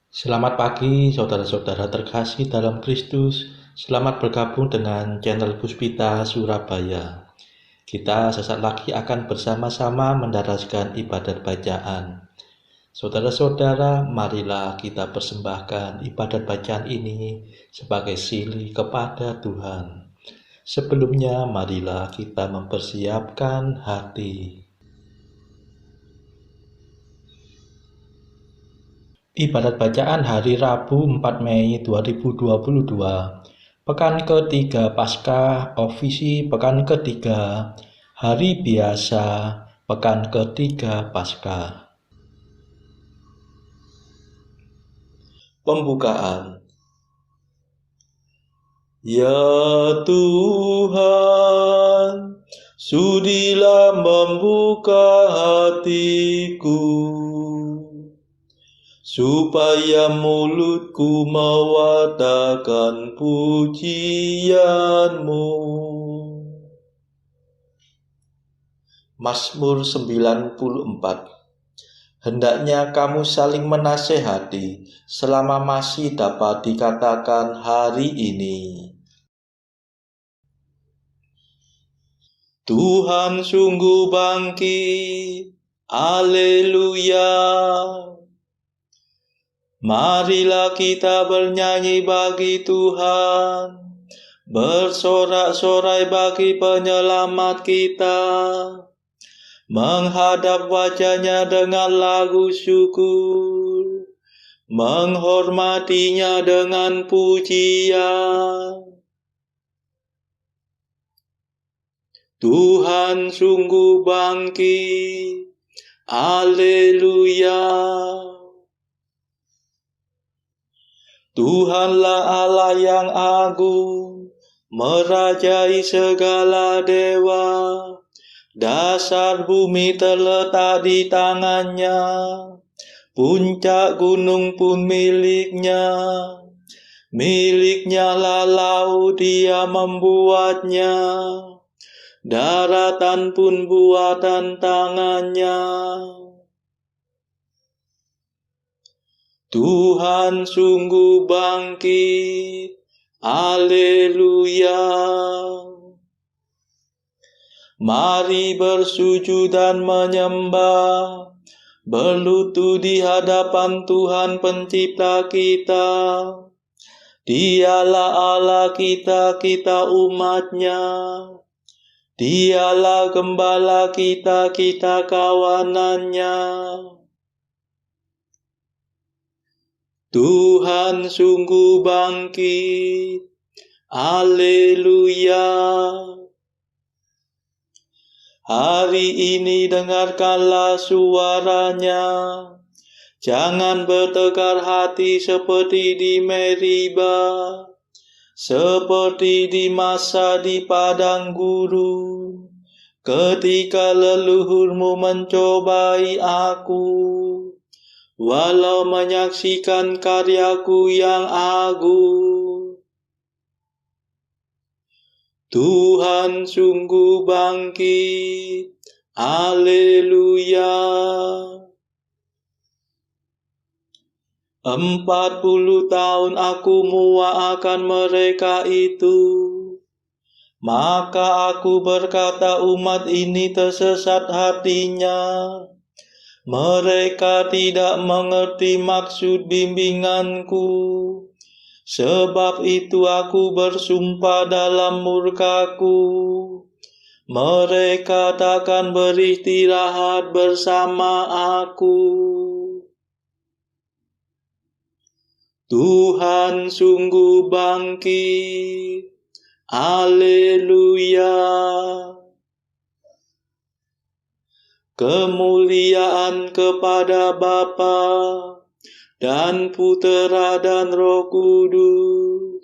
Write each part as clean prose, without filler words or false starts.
Selamat pagi, saudara-saudara terkasih dalam Kristus. Selamat bergabung dengan channel Puspita Surabaya. Kita sesaat lagi akan bersama-sama mendaraskan ibadat bacaan. Saudara-saudara, marilah kita persembahkan ibadat bacaan ini sebagai sili kepada Tuhan. Sebelumnya, marilah kita mempersiapkan hati. Ibadat bacaan hari Rabu 4 Mei 2022. Pekan ketiga Paskah, Ofisi pekan ketiga, Hari Biasa, pekan ketiga Paskah. Pembukaan. Ya Tuhan, sudilah membuka hatiku, supaya mulutku mewartakan pujian-Mu. Mazmur 94. Hendaknya kamu saling menasehati selama masih dapat dikatakan hari ini. Tuhan sungguh bangkit, Haleluya. Marilah kita bernyanyi bagi Tuhan, bersorak-sorai bagi penyelamat kita, menghadap wajah-Nya dengan lagu syukur, menghormati-Nya dengan pujian. Tuhan sungguh bangkit, Haleluya. Tuhanlah Allah yang agung, merajai segala dewa. Dasar bumi terletak di tangan-Nya, puncak gunung pun milik-Nya. Milik-Nya lah laut, Dia membuatnya, daratan pun buatan tangan-Nya. Tuhan sungguh bangkit, Haleluya. Mari bersujud dan menyembah, berlutut di hadapan Tuhan Pencipta kita. Dialah Allah kita, kita umat-Nya. Dialah gembala kita, kita kawanan-Nya. Tuhan sungguh bangkit, Haleluya. Hari ini dengarkanlah suara-Nya. Jangan bertegar hati seperti di Meriba, seperti di masa di padang gurun, ketika leluhurmu mencobai aku, walau menyaksikan karyaku yang agung. Tuhan sungguh bangkit, Haleluya. 40 tahun aku muakkan mereka itu. Maka aku berkata, umat ini tersesat hatinya. Mereka tidak mengerti maksud bimbinganku. Sebab itu aku bersumpah dalam murkaku, mereka takkan beristirahat bersama aku. Tuhan sungguh bangkit, Haleluya. Kemuliaan kepada Bapa dan Putera dan Roh Kudus,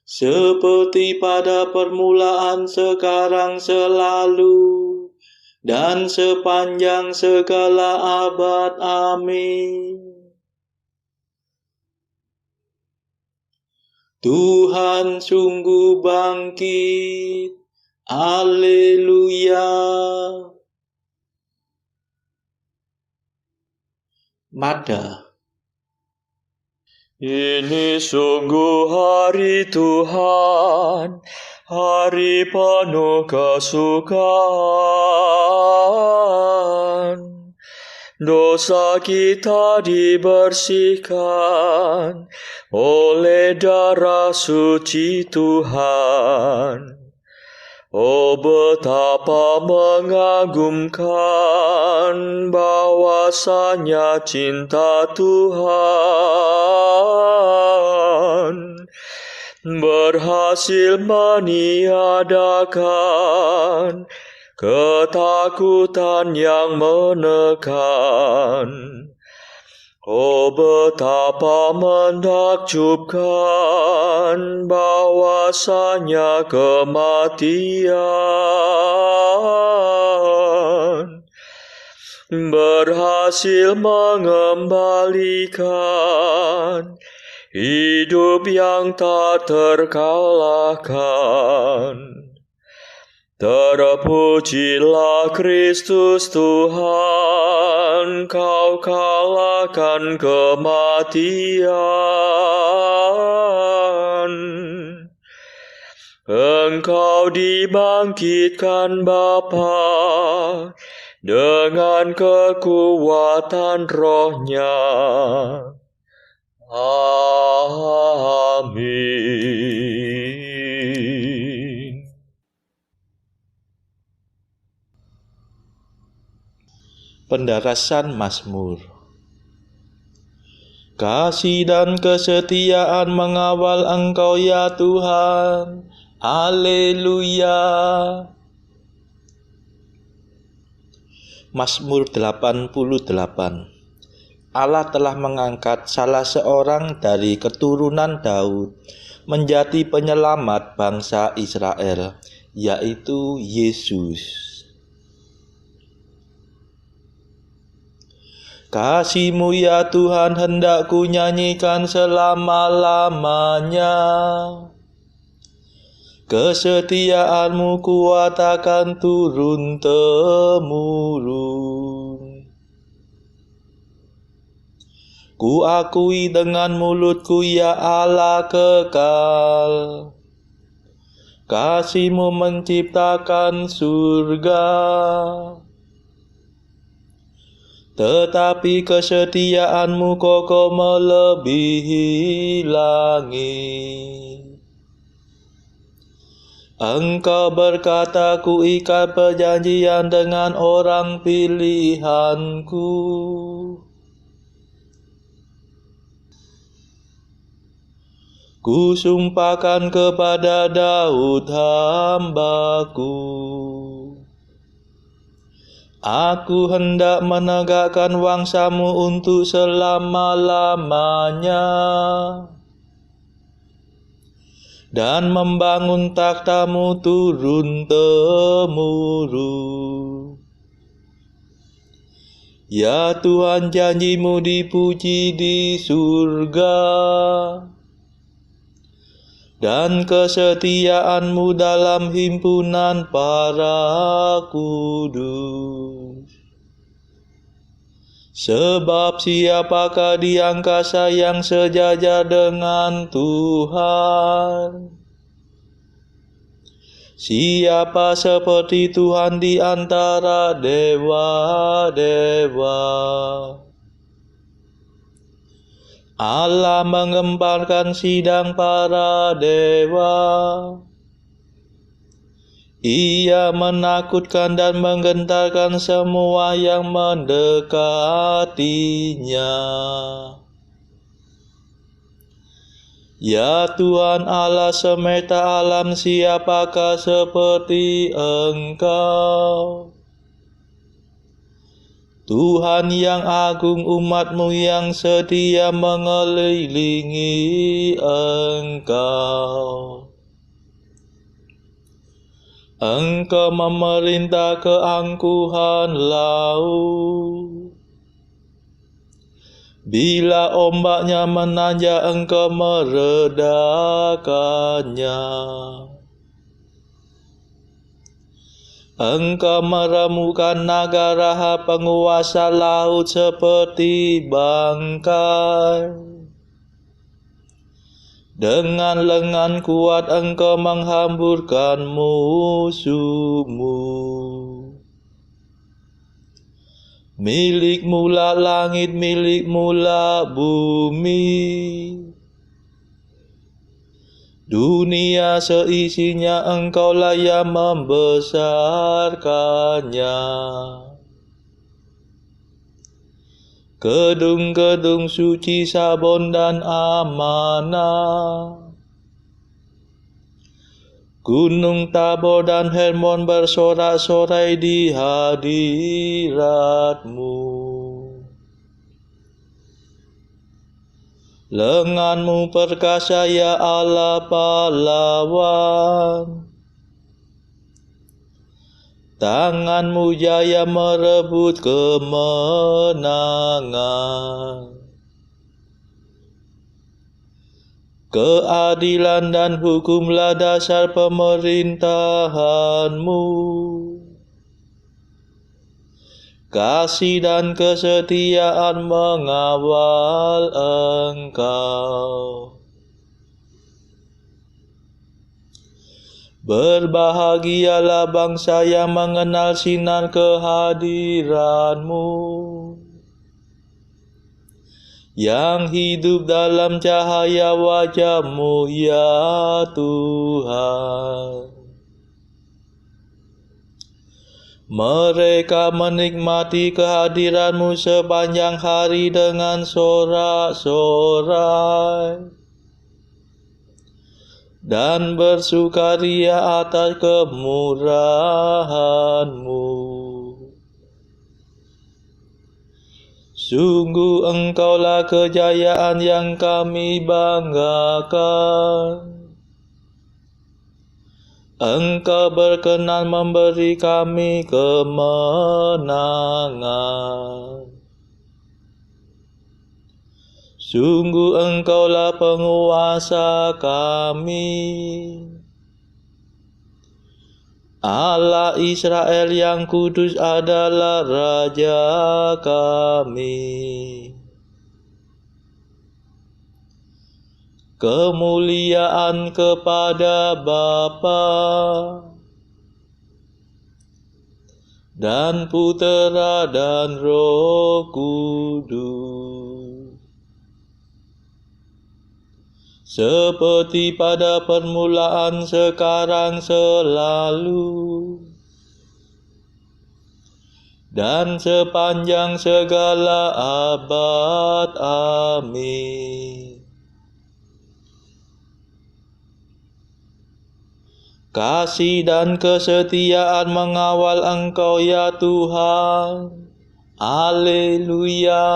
seperti pada permulaan, sekarang, selalu, dan sepanjang segala abad. Amin. Tuhan sungguh bangkit, Haleluya. Mada. Ini sungguh hari Tuhan, hari penuh kesukaan. Dosa kita dibersihkan oleh darah suci Tuhan. Oh, betapa mengagumkan bahwasanya cinta Tuhan berhasil meniadakan ketakutan yang menekan. Oh, betapa menakjubkan bahwasanya kematian berhasil mengembalikan hidup yang tak terkalahkan. Terpujilah Kristus Tuhan, Kau kalahkan kematian. Engkau dibangkitkan Bapa dengan kekuatan Roh-Nya. Amin. Pendarasan Mazmur. Kasih dan kesetiaan mengawal Engkau ya Tuhan. Haleluya. Mazmur 88. Allah telah mengangkat salah seorang dari keturunan Daud menjadi penyelamat bangsa Israel, yaitu Yesus. Kasih-Mu ya Tuhan hendak ku nyanyikan selama-lamanya. Kesetiaan-Mu kuat akan turun-temurun. Ku akui dengan mulutku ya Allah kekal. Kasih-Mu menciptakan surga. Tetapi kesetiaan-Mu kokoh melebihi langit. Engkau berkata, ku ikat perjanjian dengan orang pilihanku. Ku sumpahkan kepada Daud hamba-Ku. Aku hendak menegakkan wangsa-Mu untuk selama-lamanya dan membangun takhta-Mu turun-temurun. Ya Tuhan, janji-Mu dipuji di surga dan kesetiaan-Mu dalam himpunan para kudus. Sebab siapakah di angkasa yang sejajar dengan Tuhan? Siapa seperti Tuhan di antara dewa-dewa? Allah mengemparkan sidang para dewa. Ia menakutkan dan menggentarkan semua yang mendekatinya. Ya Tuhan Allah semesta alam, siapakah seperti Engkau? Tuhan yang agung, umat-Mu yang setia mengelilingi Engkau. Engkau memerintah keangkuhan laut. Bila ombaknya menanjak, Engkau meredakannya. Engkau meremukkan naga raha penguasa laut seperti bangkai. Dengan lengan kuat engkau menghamburkan musuhmu. Milikmu lah langit, milikmu lah bumi, dunia seisinya engkaulah yang membesarkannya. Gedung-gedung suci Sabon dan amanah, Gunung Tabor dan Hermon bersorak-sorai di hadirat-Mu. Lengan-Mu perkasa ya Allah pahlawan, tangan-Mu jaya merebut kemenangan. Keadilan dan hukumlah dasar pemerintahan-Mu. Kasih dan kesetiaan mengawal Engkau. Berbahagialah bangsa yang mengenal sinar kehadiran-Mu, yang hidup dalam cahaya wajah-Mu ya Tuhan. Mereka menikmati kehadiran-Mu sepanjang hari dengan sorak-sorai, dan bersukaria atas kemurahan-Mu. Sungguh Engkaulah kejayaan yang kami banggakan. Engkau berkenan memberi kami kemenangan. Sungguh Engkaulah penguasa kami, Allah Israel yang kudus adalah Raja kami. Kemuliaan kepada Bapa dan Putera dan Roh Kudus, seperti pada permulaan, sekarang, selalu, dan sepanjang segala abad. Amin. Kasih dan kesetiaan mengawal Engkau ya Tuhan. Haleluya.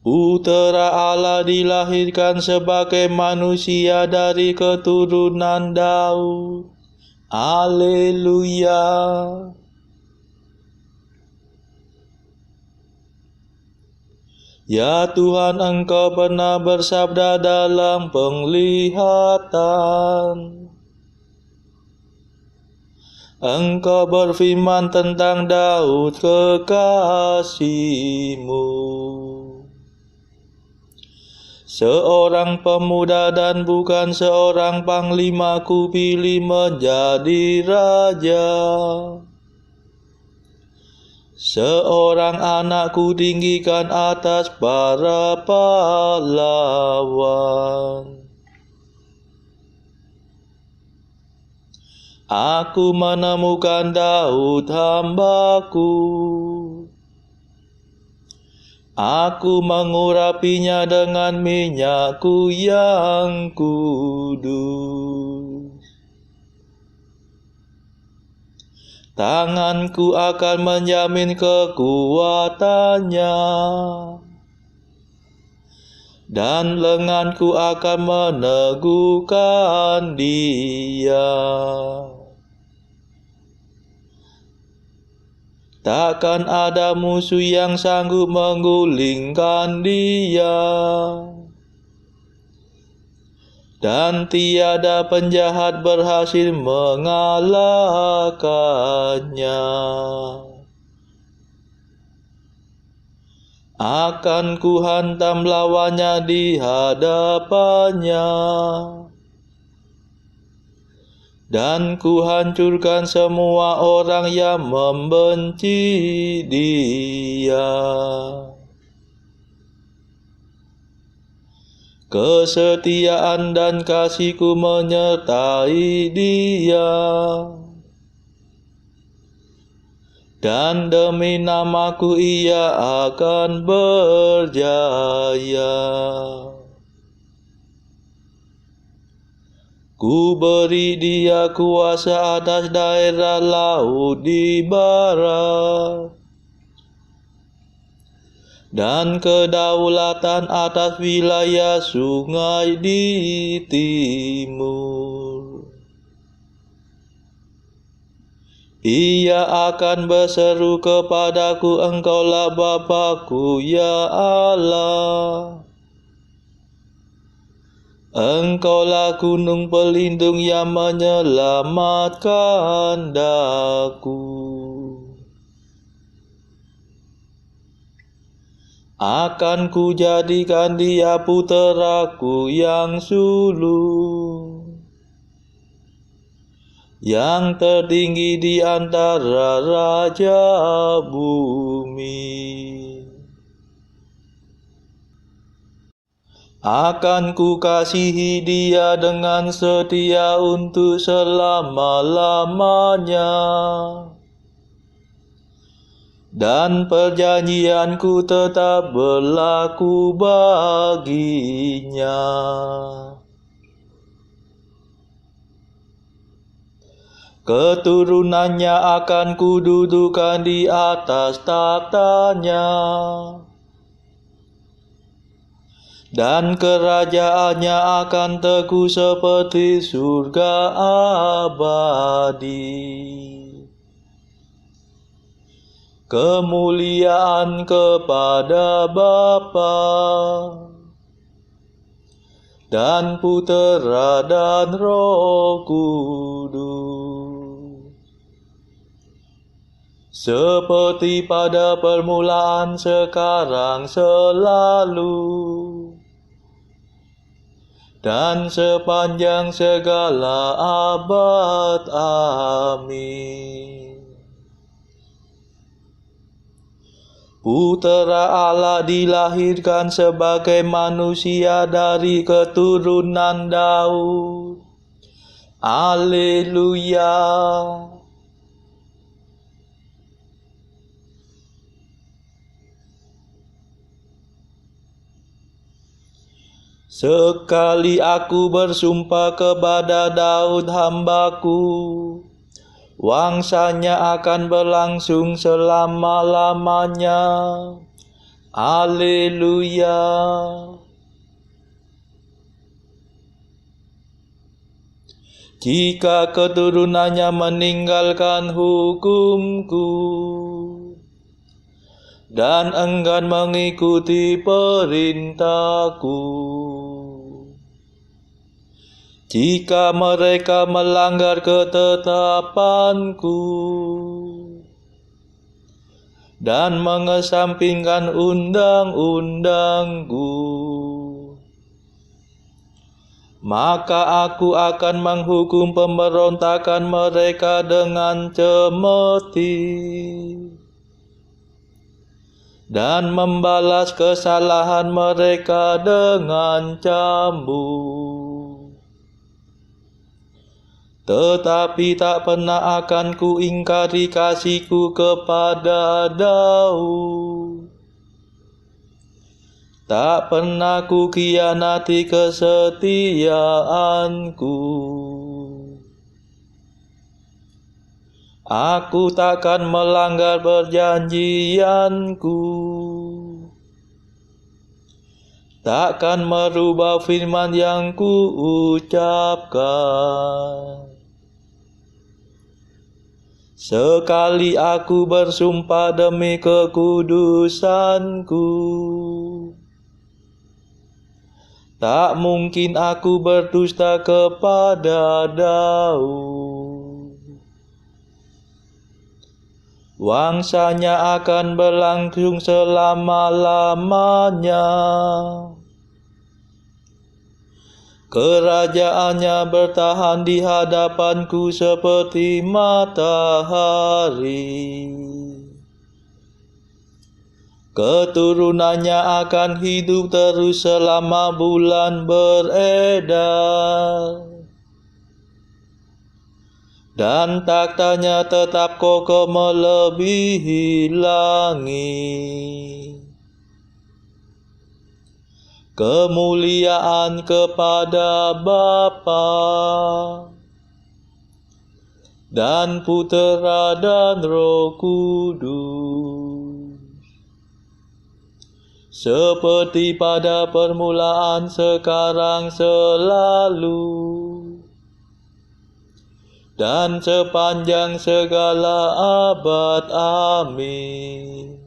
Putera Allah dilahirkan sebagai manusia dari keturunan Daud. Haleluya. Ya Tuhan, Engkau pernah bersabda dalam penglihatan. Engkau berfirman tentang Daud kekasih-Mu, seorang pemuda dan bukan seorang panglima kupilih menjadi raja. Seorang anak kutinggikan atas para pahlawan. Aku menemukan Daud hamba-Ku. Aku mengurapinya dengan minyak-Ku yang kudus. Tanganku akan menjamin kekuatannya, dan lenganku akan meneguhkan dia. Takkan ada musuh yang sanggup menggulingkan dia, dan tiada penjahat berhasil mengalahkannya. akan ku hantam lawannya di hadapannya, dan ku hancurkan semua orang yang membenci dia. Kesetiaan dan kasih-Ku menyertai dia, dan demi nama-Ku ia akan berjaya. Ku beri dia kuasa atas daerah laut di barat, dan kedaulatan atas wilayah sungai di timur. Ia akan berseru kepadaku, Engkaulah Bapa-Ku, ya Allah. Engkaulah gunung pelindung yang menyelamatkan daku. Akan ku jadikan dia puteraku yang sulung, yang tertinggi di antara raja bumi. Akan ku kasihi dia dengan setia untuk selama-lamanya, dan perjanjianku tetap berlaku baginya. Keturunannya akan kududukan di atas tahtanya, dan kerajaannya akan teguh seperti surga abadi. Kemuliaan kepada Bapa dan Putera dan Roh Kudus, seperti pada permulaan, sekarang, selalu, dan sepanjang segala abad. Amin. Putera Allah dilahirkan sebagai manusia dari keturunan Daud. Haleluya. Sekali aku bersumpah kepada Daud hamba-Ku, wangsanya akan berlangsung selama-lamanya. Haleluya. Jika keturunannya meninggalkan hukum-Ku dan enggan mengikuti perintah-Ku, jika mereka melanggar ketetapan-Ku dan mengesampingkan undang-undang-Ku, maka Aku akan menghukum pemberontakan mereka dengan cemeti dan membalas kesalahan mereka dengan cambuk. Tetapi tak pernah akan kuingkari kasih-Ku kepada Daud. Tak pernah kukhianati kesetiaan-Ku. Aku takkan melanggar perjanjian-Ku. Takkan merubah firman yang Kuucapkan. Sekali aku bersumpah demi kekudusan-Ku, tak mungkin aku berdusta kepada Daud. wangsanya akan berlangsung selama-lamanya. Kerajaannya bertahan di hadapanku seperti matahari. Keturunannya akan hidup terus selama bulan beredar. Dan taktanya tetap kokoh melebihi langit. Kemuliaan kepada Bapa dan Putera dan Roh Kudus, seperti pada permulaan, sekarang, selalu, dan sepanjang segala abad. Amin.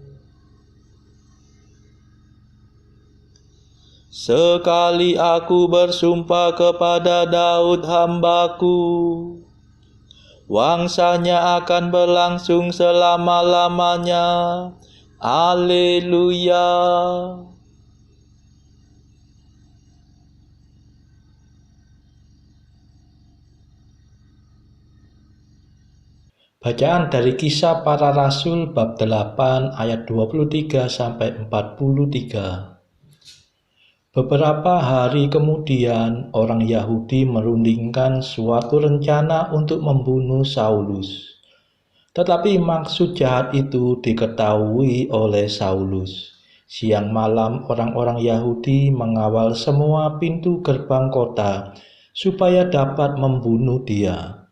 Sekali aku bersumpah kepada Daud hambaku, wangsanya akan berlangsung selama-lamanya. Haleluya. Bacaan dari Kisah Para Rasul bab 8 ayat 23 sampai 43. Beberapa hari kemudian, orang Yahudi merundingkan suatu rencana untuk membunuh Saulus. Tetapi maksud jahat itu diketahui oleh Saulus. Siang malam orang-orang Yahudi mengawal semua pintu gerbang kota supaya dapat membunuh dia.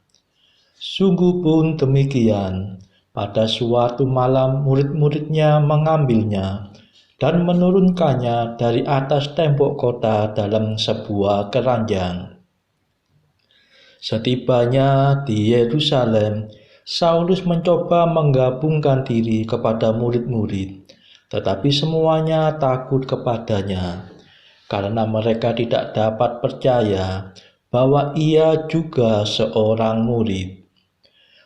Sungguh pun demikian, pada suatu malam murid-muridnya mengambilnya dan menurunkannya dari atas tembok kota dalam sebuah keranjang. Setibanya di Yerusalem, Saulus mencoba menggabungkan diri kepada murid-murid, tetapi semuanya takut kepadanya, karena mereka tidak dapat percaya bahwa ia juga seorang murid.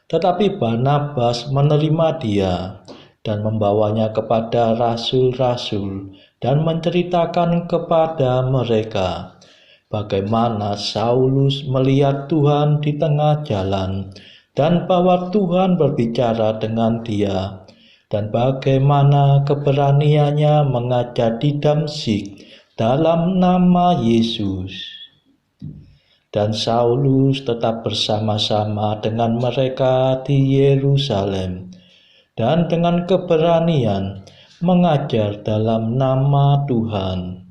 Tetapi Barnabas menerima dia dan membawanya kepada rasul-rasul dan menceritakan kepada mereka bagaimana Saulus melihat Tuhan di tengah jalan dan bahwa Tuhan berbicara dengan dia, dan bagaimana keberaniannya mengajar di Damsyik dalam nama Yesus. Dan Saulus tetap bersama-sama dengan mereka di Yerusalem dan dengan keberanian mengajar dalam nama Tuhan.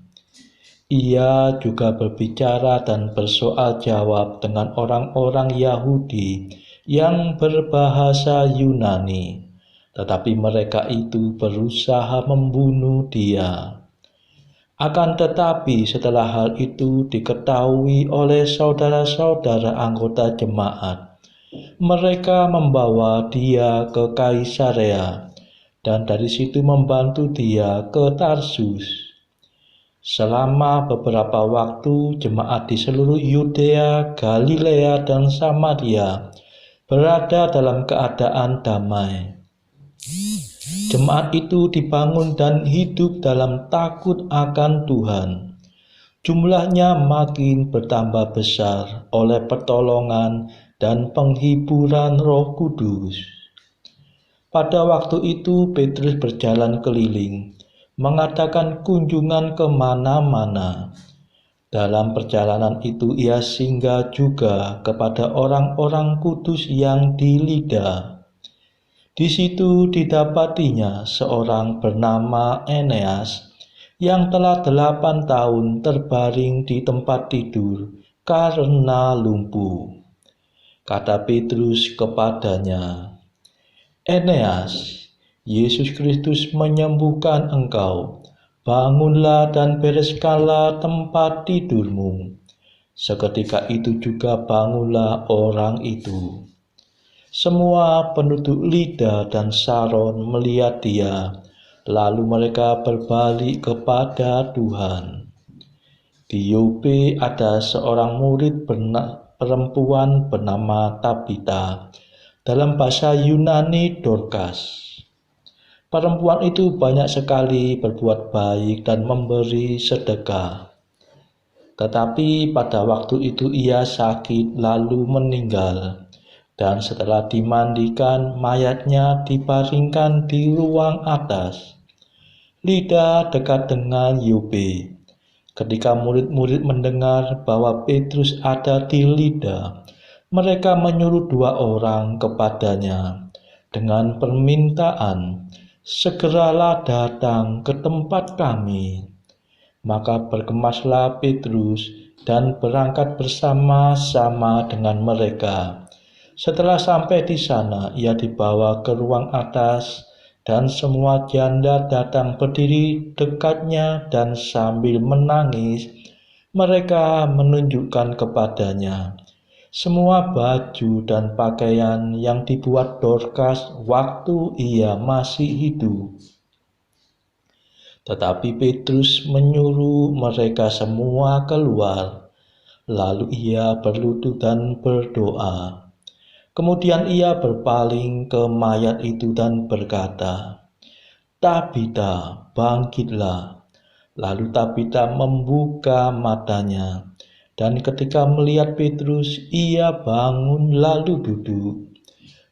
Ia juga berbicara dan bersoal jawab dengan orang-orang Yahudi yang berbahasa Yunani, tetapi mereka itu berusaha membunuh dia. Akan tetapi setelah hal itu diketahui oleh saudara-saudara anggota jemaat, mereka membawa dia ke Kaisarea dan dari situ membantu dia ke Tarsus. Selama beberapa waktu, jemaat di seluruh Yudea, Galilea, dan Samaria berada dalam keadaan damai. Jemaat itu dibangun dan hidup dalam takut akan Tuhan. Jumlahnya makin bertambah besar oleh pertolongan dan penghiburan Roh Kudus. Pada waktu itu Petrus berjalan keliling, mengadakan kunjungan kemana-mana. Dalam perjalanan itu ia singgah juga kepada orang-orang kudus yang di Lida. Di situ didapatinya seorang bernama Eneas yang telah 8 tahun terbaring di tempat tidur karena lumpuh. Kata Petrus kepadanya, "Eneas, Yesus Kristus menyembuhkan engkau. Bangunlah dan bereskanlah tempat tidurmu." Seketika itu juga bangunlah orang itu. Semua penduduk Lida dan Saron melihat dia, lalu mereka berbalik kepada Tuhan. Di Yope ada seorang murid perempuan bernama Tabita. dalam bahasa Yunani Dorcas. Perempuan itu banyak sekali berbuat baik dan memberi sedekah. Tetapi pada waktu itu ia sakit lalu meninggal. Dan setelah dimandikan, mayatnya dibaringkan di ruang atas. Lida dekat dengan Yope. Ketika murid-murid mendengar bahwa Petrus ada di Lida, mereka menyuruh 2 orang kepadanya dengan permintaan, "Segeralah datang ke tempat kami." Maka berkemaslah Petrus dan berangkat bersama-sama dengan mereka. Setelah sampai di sana, ia dibawa ke ruang atas, dan semua janda datang berdiri dekatnya dan sambil menangis, mereka menunjukkan kepadanya semua baju dan pakaian yang dibuat Dorcas waktu ia masih hidup. Tetapi Petrus menyuruh mereka semua keluar. Lalu ia berlutut dan berdoa. Kemudian ia berpaling ke mayat itu dan berkata, "Tabita, bangkitlah." Lalu Tabita membuka matanya. Dan ketika melihat Petrus, ia bangun lalu duduk.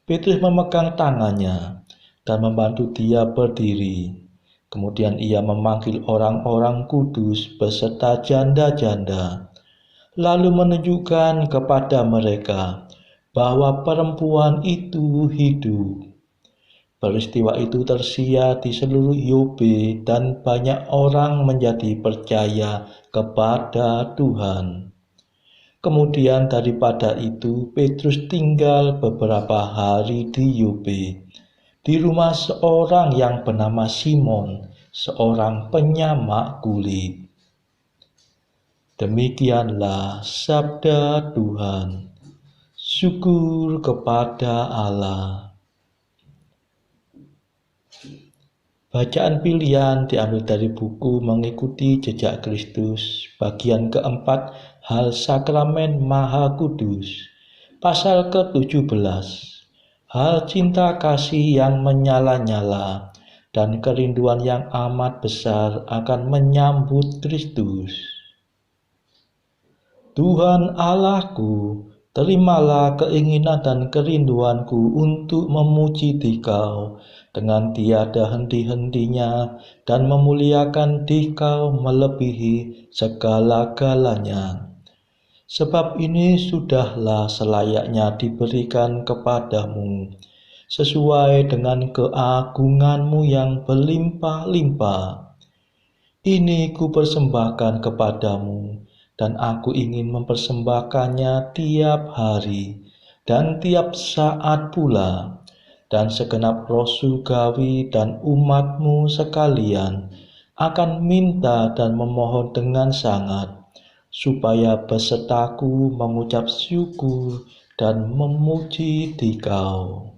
Petrus memegang tangannya dan membantu dia berdiri. Kemudian ia memanggil orang-orang kudus beserta janda-janda, lalu menunjukkan kepada mereka bahwa perempuan itu hidup. Peristiwa itu tersiar di seluruh Yope dan banyak orang menjadi percaya kepada Tuhan. Kemudian daripada itu, Petrus tinggal beberapa hari di Yope, di rumah seorang yang bernama Simon, seorang penyamak kulit. Demikianlah sabda Tuhan. Syukur kepada Allah. Bacaan pilihan diambil dari buku Mengikuti Jejak Kristus, bagian keempat, Hal Sakramen Maha Kudus, pasal ke-17, hal cinta kasih yang menyala-nyala dan kerinduan yang amat besar akan menyambut Kristus. Tuhan Allahku, terimalah keinginan dan kerinduanku untuk memuji Dikau dengan tiada henti-hentinya dan memuliakan Dikau melebihi segala-galanya. Sebab ini sudahlah selayaknya diberikan kepadamu, sesuai dengan keagunganmu yang berlimpah-limpah. Ini kupersembahkan kepadamu, dan aku ingin mempersembahkannya tiap hari dan tiap saat pula. Dan segenap roh surgawi dan umatmu sekalian akan minta dan memohon dengan sangat, supaya besertaku mengucap syukur dan memuji Dikau.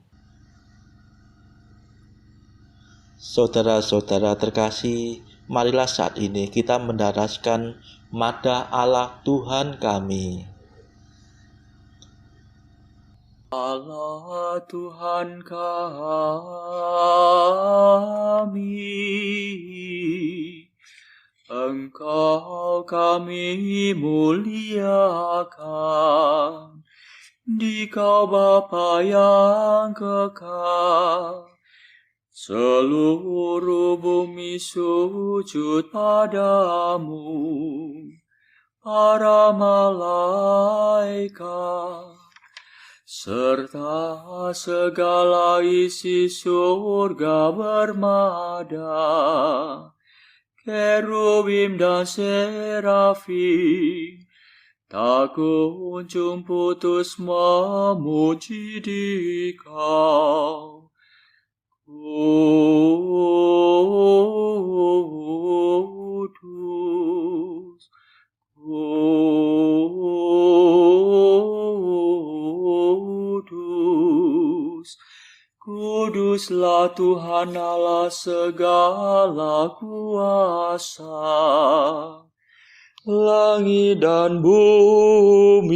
Saudara-saudara terkasih, marilah saat ini kita mendaraskan Madah Allah Tuhan kami. Allah Tuhan kami, Engkau kami muliakan, Dikau Bapa yang kekal. Seluruh bumi sujud padamu, para malaikat, serta segala isi surga bermada, kerubim dan serafim, tak kunjung putus memuji Dikau. Kudus, kudus, kuduslah Tuhan Allah segala kuasa. Langit dan bumi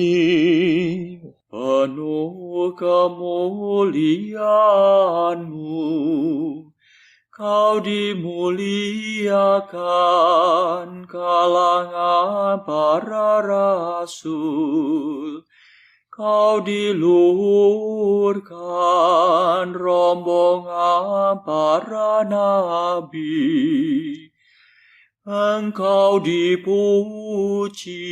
penuh kemuliaan muliakan kalangan para rasul. Kau diluhurkan rombongan para nabi. Engkau dipuji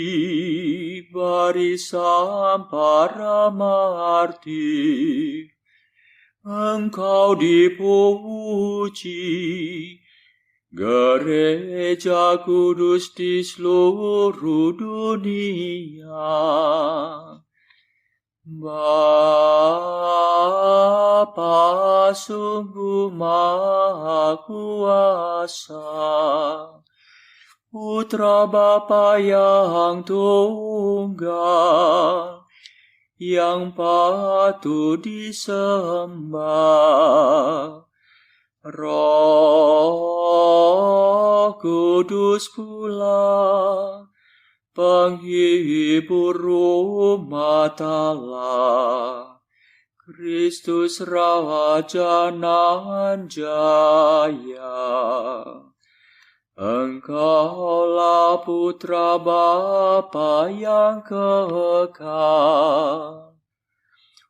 barisan para martir. Engkau dipuji gereja kudus di seluruh dunia. Bapa sungguh Maha Kuasa, Putra Bapa yang tunggal, yang patut disembah. Roh Kudus pula, penghibur umat Allah, Kristus Raja nan jaya. Engkaulah Putra Bapa yang kekal.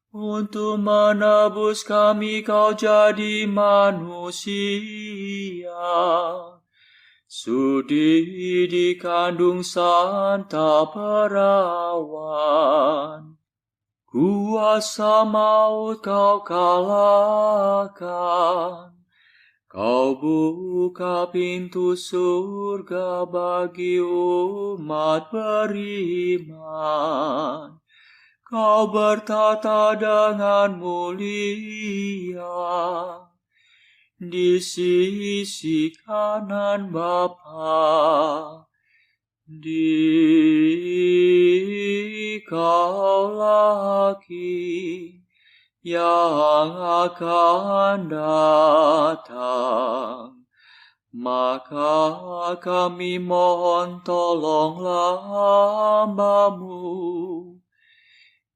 Untuk menebus kami kau jadi manusia. Sudi dikandung Santa Perawan. Kuasa maut kau kalahkan. Kau buka pintu surga bagi umat beriman. Kau bertata dengan mulia di sisi kanan Bapa. Dikau lagi yang akan datang, maka kami mohon tolonglah hamba-Mu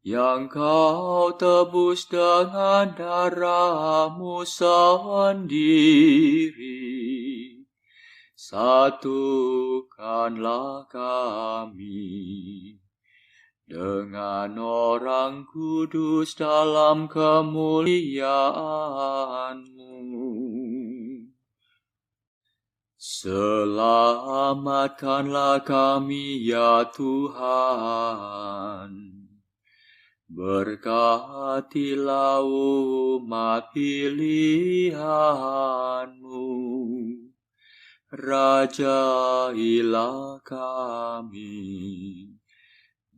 yang kau tebus dengan darah-Mu sendiri. Satukanlah kami dengan orang kudus dalam kemuliaan-Mu. Selamatkanlah kami ya Tuhan. Berkatilah umat pilihan-Mu. Rajailah kami.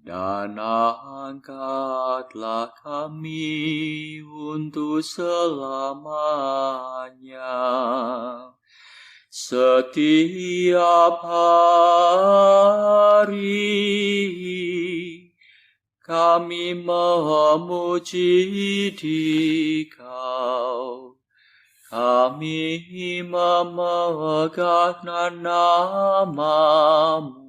Dan angkatlah kami untuk selamanya. Setiap hari kami memuji Dikau. Kami memegang nama-Mu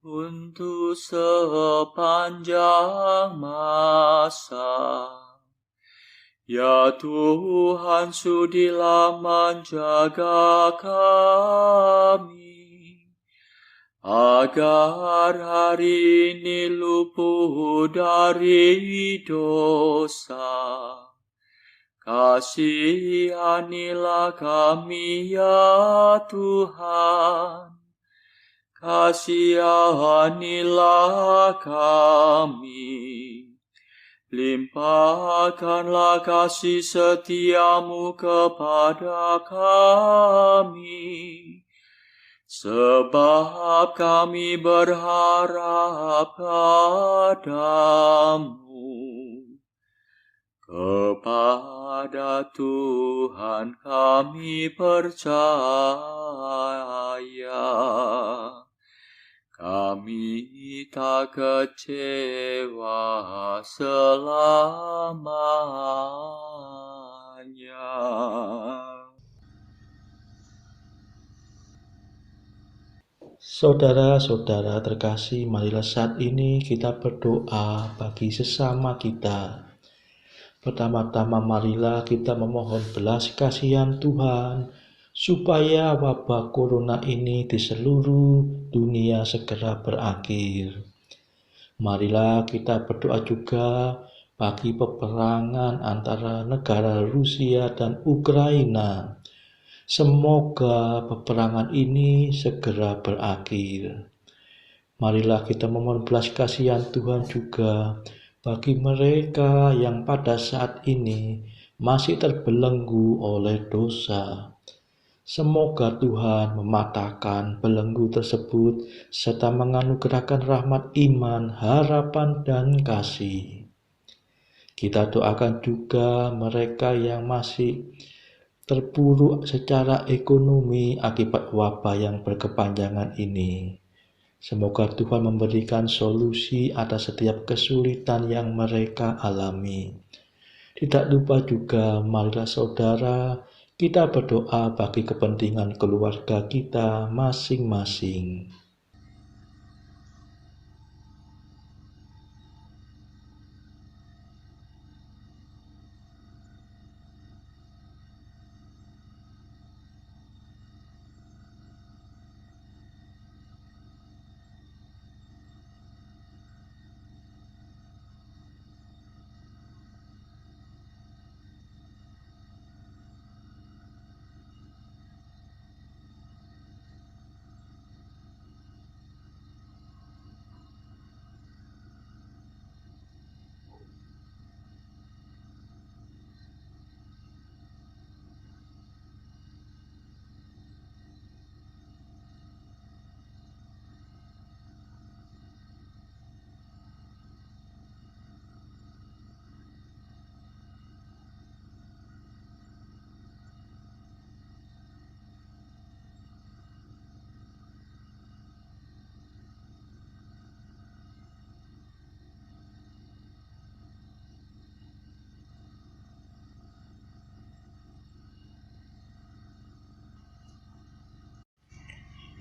untuk sepanjang masa. Ya Tuhan, sudilah menjaga kami, agar hari ini luput dari dosa. Kasihanilah kami ya Tuhan. Kasihanilah kami, limpahkanlah kasih setia-Mu kepada kami, sebab kami berharap padamu. Kepada Tuhan kami percaya. Kami tak kecewa selamanya. Saudara-saudara terkasih, marilah saat ini kita berdoa bagi sesama kita. Pertama-tama marilah kita memohon belas kasihan Tuhan supaya wabah corona ini di seluruh dunia segera berakhir. Marilah kita berdoa juga bagi peperangan antara negara Rusia dan Ukraina. Semoga peperangan ini segera berakhir. Marilah kita memohon belas kasihan Tuhan juga bagi mereka yang pada saat ini masih terbelenggu oleh dosa. Semoga Tuhan mematahkan belenggu tersebut serta menganugerahkan rahmat iman, harapan, dan kasih. Kita doakan juga mereka yang masih terpuruk secara ekonomi akibat wabah yang berkepanjangan ini. Semoga Tuhan memberikan solusi atas setiap kesulitan yang mereka alami. Tidak lupa juga, marilah saudara, kita berdoa bagi kepentingan keluarga kita masing-masing.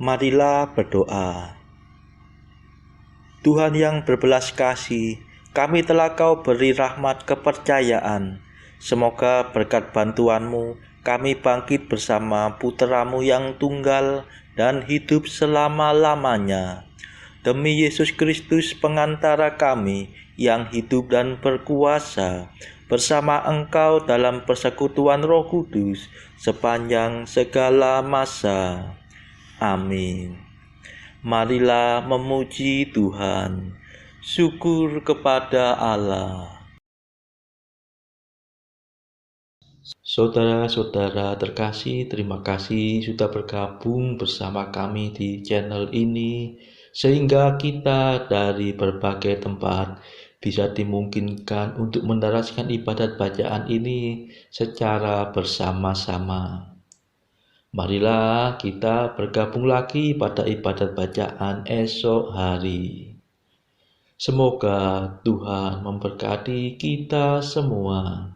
Marilah berdoa. Tuhan yang berbelas kasih, kami telah Kau beri rahmat kepercayaan. Semoga berkat bantuan-Mu, kami bangkit bersama Putra-Mu yang tunggal dan hidup selama-lamanya. Demi Yesus Kristus pengantara kami yang hidup dan berkuasa, bersama Engkau dalam persekutuan Roh Kudus sepanjang segala masa. Amin. Marilah memuji Tuhan. Syukur kepada Allah. Saudara-saudara terkasih, terima kasih sudah bergabung bersama kami di channel ini, sehingga kita dari berbagai tempat bisa dimungkinkan untuk mendaraskan ibadat bacaan ini secara bersama-sama. Marilah kita bergabung lagi pada ibadat bacaan esok hari. Semoga Tuhan memberkati kita semua.